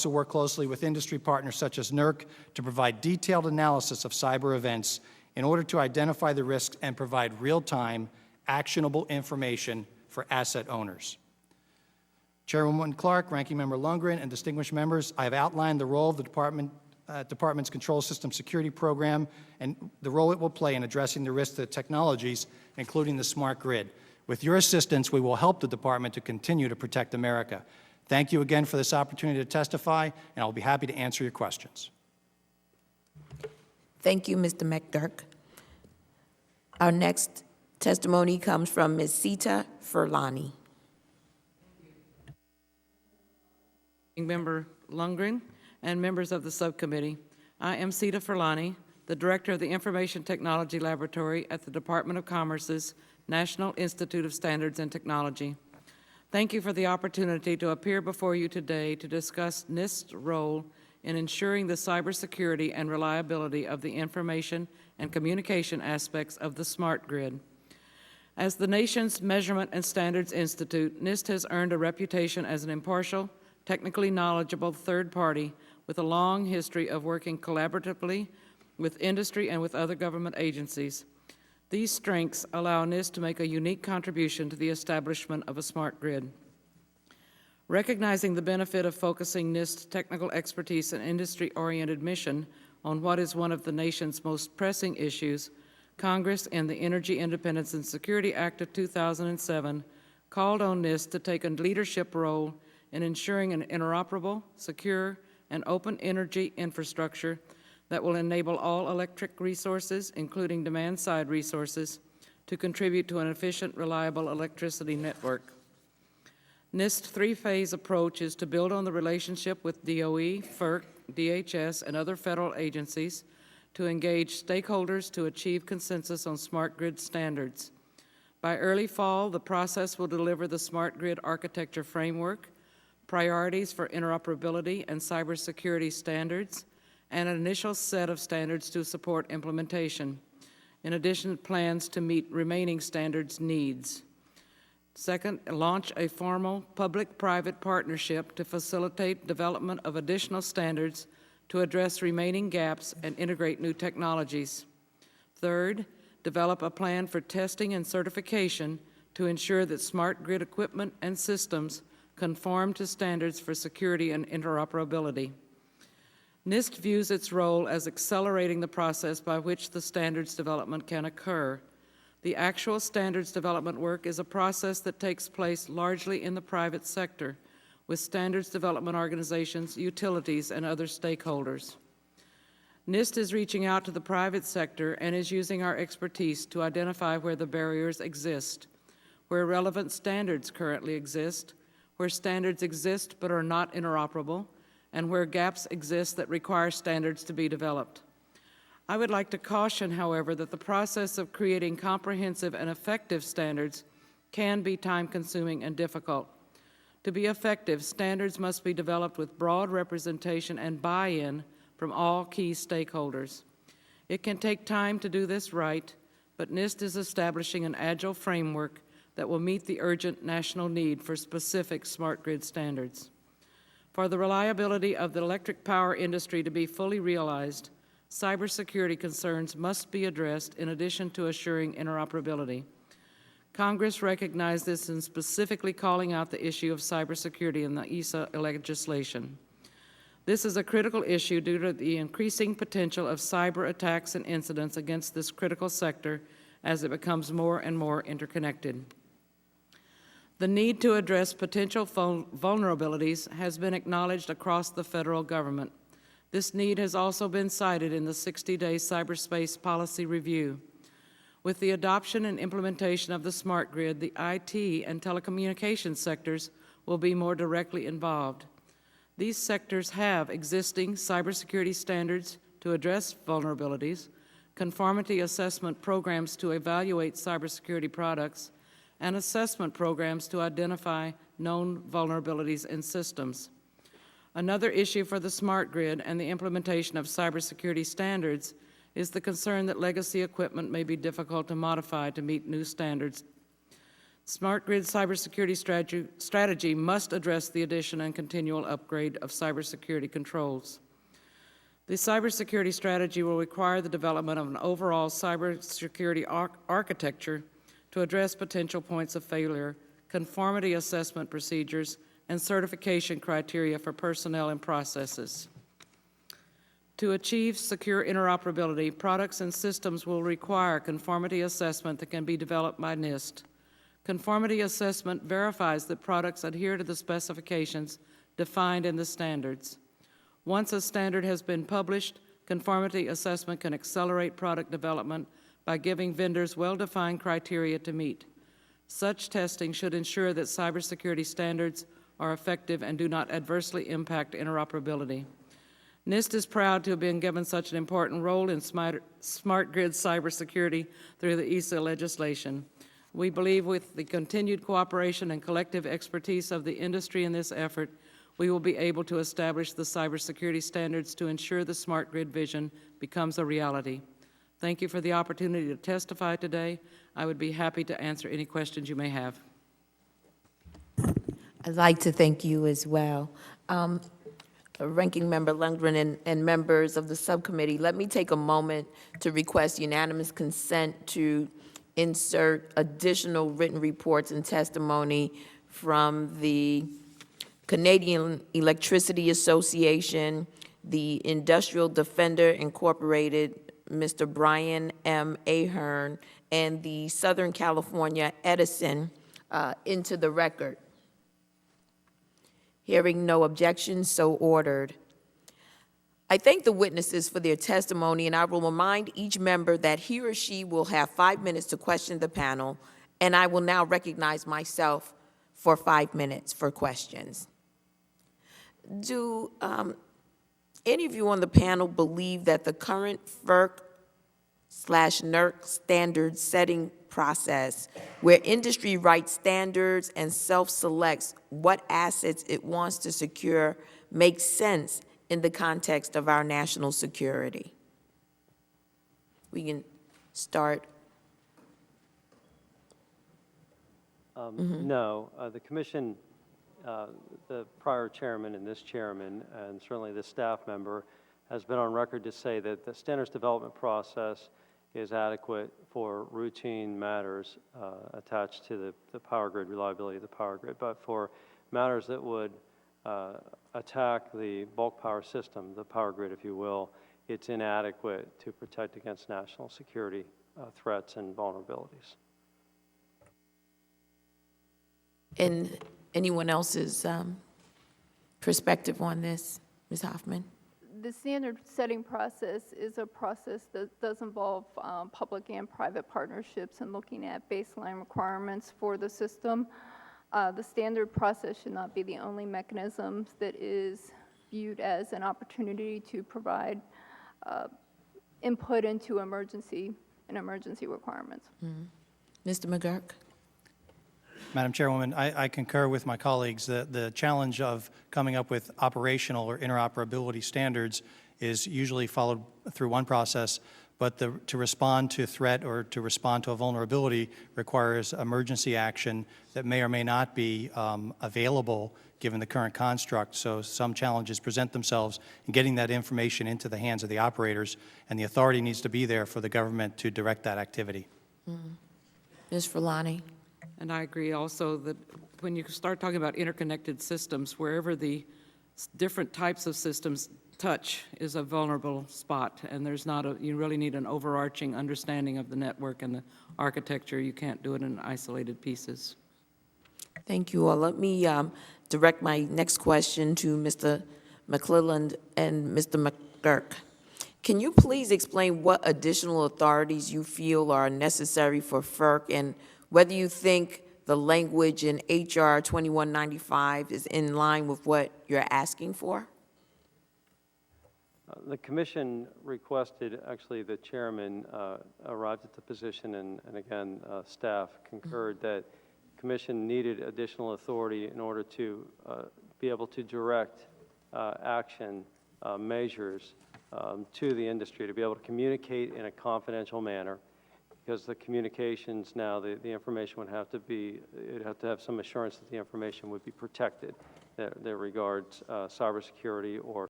also work closely with industry partners such as NERC to provide detailed analysis of cyber events in order to identify the risks and provide real-time, actionable information for asset owners. Chairwoman Clark, Ranking Member Lundgren, and distinguished members, I have outlined the role of the Department's Control System Security Program and the role it will play in addressing the risks to technologies, including the smart grid. With your assistance, we will help the Department to continue to protect America. Thank you again for this opportunity to testify, and I'll be happy to answer your questions. Thank you, Mr. McDurk. Our next testimony comes from Ms. Sita Furlani. Member Lundgren and members of the subcommittee, I am Sita Furlani, the Director of the Information Technology Laboratory at the Department of Commerce's National Institute of Standards and Technology. Thank you for the opportunity to appear before you today to discuss NIST's role in ensuring the cybersecurity and reliability of the information and communication aspects of the smart grid. As the nation's Measurement and Standards Institute, NIST has earned a reputation as an impartial, technically knowledgeable third party with a long history of working collaboratively with industry and with other government agencies. These strengths allow NIST to make a unique contribution to the establishment of a smart grid. Recognizing the benefit of focusing NIST's technical expertise and industry-oriented mission on what is one of the nation's most pressing issues, Congress, in the Energy Independence and Security Act of 2007, called on NIST to take a leadership role in ensuring an interoperable, secure, and open energy infrastructure that will enable all electric resources, including demand-side resources, to contribute to an efficient, reliable electricity network. NIST's three-phase approach is to build on the relationship with DOE, FERC, DHS, and other federal agencies to engage stakeholders to achieve consensus on smart grid standards. By early fall, the process will deliver the smart grid architecture framework, priorities for interoperability and cybersecurity standards, and an initial set of standards to support implementation. In addition, plans to meet remaining standards needs. Second, launch a formal public-private partnership to facilitate development of additional standards to address remaining gaps and integrate new technologies. Third, develop a plan for testing and certification to ensure that smart grid equipment and systems conform to standards for security and interoperability. NIST views its role as accelerating the process by which the standards development can occur. The actual standards development work is a process that takes place largely in the private sector, with standards development organizations, utilities, and other stakeholders. NIST is reaching out to the private sector and is using our expertise to identify where the barriers exist, where relevant standards currently exist, where standards exist but are not interoperable, and where gaps exist that require standards to be developed. I would like to caution, however, that the process of creating comprehensive and effective standards can be time-consuming and difficult. To be effective, standards must be developed with broad representation and buy-in from all key stakeholders. It can take time to do this right, but NIST is establishing an agile framework that will meet the urgent national need for specific smart grid standards. For the reliability of the electric power industry to be fully realized, cybersecurity concerns must be addressed in addition to assuring interoperability. Congress recognized this in specifically calling out the issue of cybersecurity in the ESA legislation. This is a critical issue due to the increasing potential of cyber attacks and incidents against this critical sector as it becomes more and more interconnected. The need to address potential vulnerabilities has been acknowledged across the federal government. This need has also been cited in the 60-day cyberspace policy review. With the adoption and implementation of the smart grid, the IT and telecommunications sectors will be more directly involved. These sectors have existing cybersecurity standards to address vulnerabilities, conformity assessment programs to evaluate cybersecurity products, and assessment programs to identify known vulnerabilities in systems. Another issue for the smart grid and the implementation of cybersecurity standards is the concern that legacy equipment may be difficult to modify to meet new standards. Smart grid cybersecurity strategy must address the addition and continual upgrade of cybersecurity controls. The cybersecurity strategy will require the development of an overall cybersecurity architecture to address potential points of failure, conformity assessment procedures, and certification criteria for personnel and processes. To achieve secure interoperability, products and systems will require conformity assessment that can be developed by NIST. Conformity assessment verifies that products adhere to the specifications defined in the standards. Once a standard has been published, conformity assessment can accelerate product development by giving vendors well-defined criteria to meet. Such testing should ensure that cybersecurity standards are effective and do not adversely impact interoperability. NIST is proud to have been given such an important role in smart grid cybersecurity through the ESA legislation. We believe with the continued cooperation and collective expertise of the industry in this effort, we will be able to establish the cybersecurity standards to ensure the smart grid vision becomes a reality. Thank you for the opportunity to testify today. I would be happy to answer any questions you may have. I'd like to thank you as well. Ranking Member Lundgren and members of the subcommittee, let me take a moment to request unanimous consent to insert additional written reports and testimony from the Canadian Electricity Association, the Industrial Defender Incorporated, Mr. Brian M. Ahern, and the Southern California Edison into the record. Hearing no objections, so ordered. I thank the witnesses for their testimony, and I will remind each member that he or she will have 5 minutes to question the panel, and I will now recognize myself for 5 minutes for questions. Do any of you on the panel believe that the current FERC/NERC standard setting process, where industry writes standards and self-selects what assets it wants to secure, makes sense in the context of our national security? We can start. No, the commission, the prior chairman and this chairman, and certainly the staff member, has been on record to say that the standards development process is adequate for routine matters attached to the power grid, reliability of the power grid. But for matters that would attack the bulk power system, the power grid, if you will, it's inadequate to protect against national security threats and vulnerabilities. And anyone else's perspective on this, Ms. Hoffman? The standard setting process is a process that does involve public and private partnerships and looking at baseline requirements for the system. The standard process should not be the only mechanism that is viewed as an opportunity to provide input into emergency requirements. Mr. McGurk? Madam Chairwoman, I concur with my colleagues that the challenge of coming up with operational or interoperability standards is usually followed through one process, but to respond to a threat or to respond to a vulnerability requires emergency action that may or may not be available given the current construct. So some challenges present themselves in getting that information into the hands of the operators, and the authority needs to be there for the government to direct that activity. Ms. Fulani? And I agree also that when you start talking about interconnected systems, wherever the different types of systems touch is a vulnerable spot, and there's not a, you really need an overarching understanding of the network and the architecture. You can't do it in isolated pieces. Thank you all. Let me direct my next question to Mr. McClelland and Mr. McGurk. Can you please explain what additional authorities you feel are necessary for FERC and whether you think the language in H.R. 2195 is in line with what you're asking for? The commission requested, actually the chairman arrived at the position, and again, staff concurred that commission needed additional authority in order to be able to direct action measures to the industry, to be able to communicate in a confidential manner because the communications now, the information would have to be, it'd have to have some assurance that the information would be protected that regards cybersecurity or